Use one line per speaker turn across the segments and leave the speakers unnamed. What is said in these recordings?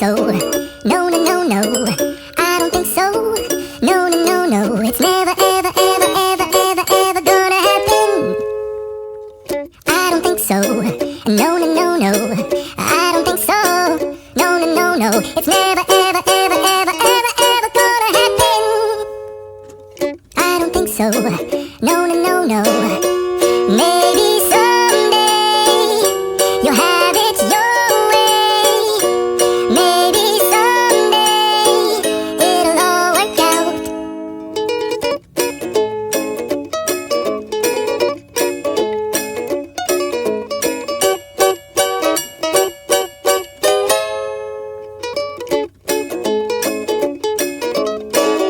so. No, no, no, no. I don't think so. No, no, no, no. It's never, ever, ever, ever, ever, ever gonna happen. I don't think so. No, no, no, no. I don't think so. No, no, no, no. It's never, ever, ever, ever, ever, ever gonna happen. I don't think so. No, no, no, no. Maybe someday you'll have it your way. Maybe someday it'll all work out.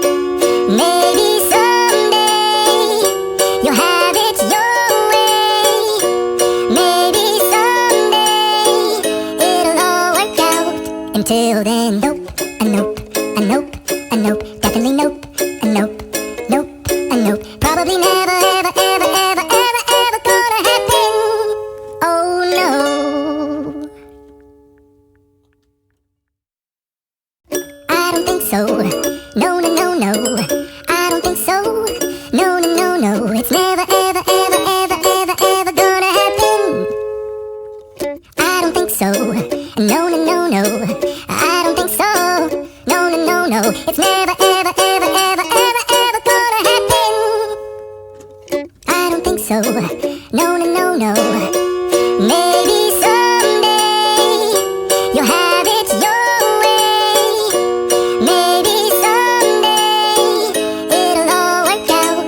Maybe someday you'll have it your way. Maybe someday it'll all work out. Until then, nope, a nope, a nope, a nope, definitely nope, a nope, nope, a nope. Probably never, ever, ever, ever, ever, ever gonna happen. Oh no. I don't think so. No, no, no, no. I don't think so. No, no, no, no. It's never, ever, ever, ever, ever, ever gonna happen. I don't think so. No, no, no, no. I don't think so. No, no, no, no. It's never, ever, ever, ever, ever, ever gonna happen. I don't think so. No, no, no, no. Maybe someday you'll have it your way. Maybe someday it'll all work out.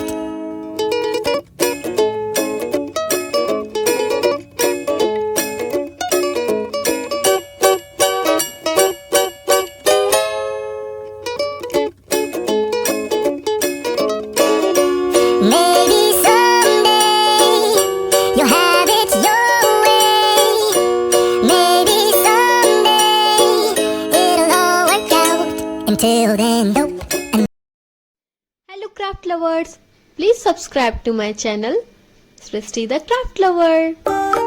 Maybe someday you'll have it your way. Maybe someday it'll all work out. Until then, nope.
Hello craft lovers, please subscribe to my channel Srishti the Craft Lover.